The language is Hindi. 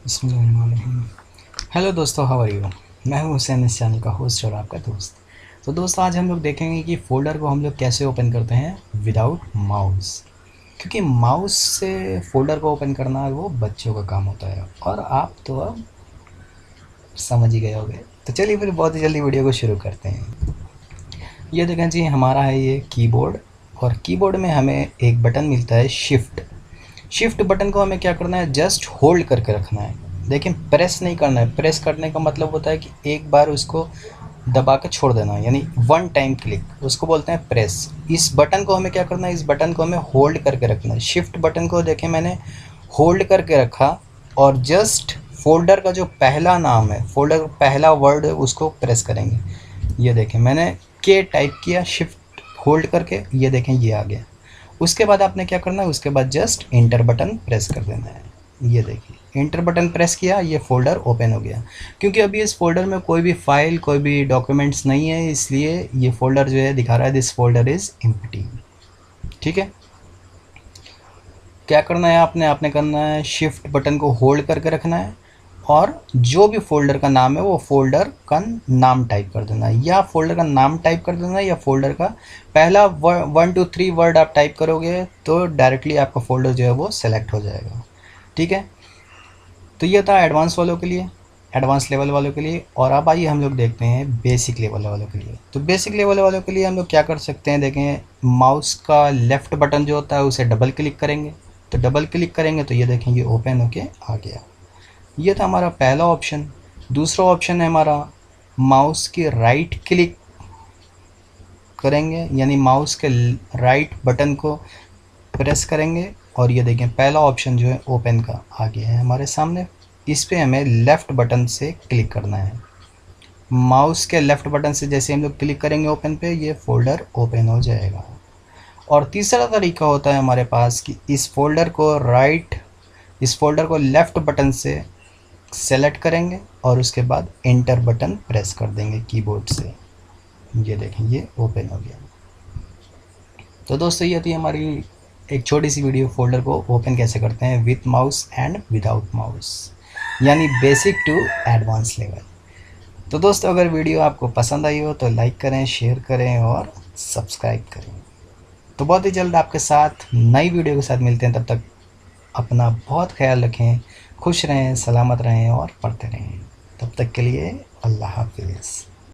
बिस्मिल्लाहिर्रहमानिर्रहीम। हेलो दोस्तों, हाउ आर यू। मैं हूं हुसैन, इस चैनल का होस्ट और आपका दोस्त। तो दोस्तों, आज हम लोग देखेंगे कि फ़ोल्डर को हम लोग कैसे ओपन करते हैं विदाउट माउस। क्योंकि माउस से फ़ोल्डर को ओपन करना वो बच्चों का काम होता है और आप तो अब समझ ही गए होंगे। तो चलिए फिर बहुत ही जल्दी वीडियो को शुरू करते हैं। ये देखें जी, हमारा है ये कीबोर्ड। और कीबोर्ड में हमें एक बटन मिलता है शिफ्ट। शिफ्ट बटन को हमें क्या करना है, जस्ट होल्ड करके रखना है। लेकिन प्रेस नहीं करना है। प्रेस करने का मतलब होता है कि एक बार उसको दबा के छोड़ देना, यानी वन टाइम क्लिक, उसको बोलते हैं प्रेस। इस बटन को हमें क्या करना है, इस बटन को हमें होल्ड करके रखना है। शिफ्ट बटन को देखें मैंने होल्ड करके रखा और जस्ट फोल्डर का जो पहला नाम है, फोल्डर का पहला वर्ड है, उसको प्रेस करेंगे। ये देखें मैंने के टाइप किया शिफ्ट होल्ड करके, ये देखें ये आ गया। उसके बाद आपने क्या करना है, उसके बाद जस्ट इंटर बटन प्रेस कर देना है। ये देखिए इंटर बटन प्रेस किया, ये फ़ोल्डर ओपन हो गया। क्योंकि अभी इस फोल्डर में कोई भी फाइल, कोई भी डॉक्यूमेंट्स नहीं है, इसलिए ये फ़ोल्डर जो है दिखा रहा है दिस फोल्डर इज़ एम्प्टी। ठीक है, क्या करना है आपने आपने करना है शिफ्ट बटन को होल्ड करके रखना है और जो भी फोल्डर का नाम है वो फोल्डर का नाम टाइप कर देना है, या फोल्डर का नाम टाइप कर देना है, या फोल्डर का पहला 1 2 3 वर्ड आप टाइप करोगे तो डायरेक्टली आपका फोल्डर जो है वो सेलेक्ट हो जाएगा। ठीक है, तो ये था एडवांस वालों के लिए, एडवांस लेवल वालों के लिए। और अब आइए हम लोग देखते हैं बेसिक लेवल वालों के लिए। तो बेसिक लेवल वालों के लिए हम लोग क्या कर सकते हैं, देखें माउस का लेफ़्ट बटन जो होता है उसे डबल क्लिक करेंगे। तो डबल क्लिक करेंगे तो ये देखें ये ओपन होके आ गया। ये था हमारा पहला ऑप्शन। दूसरा ऑप्शन है हमारा माउस की राइट क्लिक करेंगे, यानी माउस के राइट बटन को प्रेस करेंगे और ये देखें पहला ऑप्शन जो है ओपन का आ गया है हमारे सामने। इस पे हमें लेफ़्ट बटन से क्लिक करना है। माउस के लेफ़्ट बटन से जैसे हम लोग क्लिक करेंगे ओपन पे, ये फ़ोल्डर ओपन हो जाएगा। और तीसरा तरीका होता है हमारे पास कि इस फोल्डर को लेफ़्ट बटन से सेलेक्ट करेंगे और उसके बाद एंटर बटन प्रेस कर देंगे कीबोर्ड से। ये देखें ये ओपन हो गया। तो दोस्तों, ये थी हमारी एक छोटी सी वीडियो, फोल्डर को ओपन कैसे करते हैं with mouse and without mouse, यानी बेसिक टू एडवांस लेवल। तो दोस्तों, अगर वीडियो आपको पसंद आई हो तो लाइक करें, शेयर करें और सब्सक्राइब करें। तो बहुत ही जल्द आपके साथ नई वीडियो के साथ मिलते हैं। तब तक अपना बहुत ख्याल रखें, खुश रहें, सलामत रहें और पढ़ते रहें। तब तक के लिए अल्लाह हाफिज़।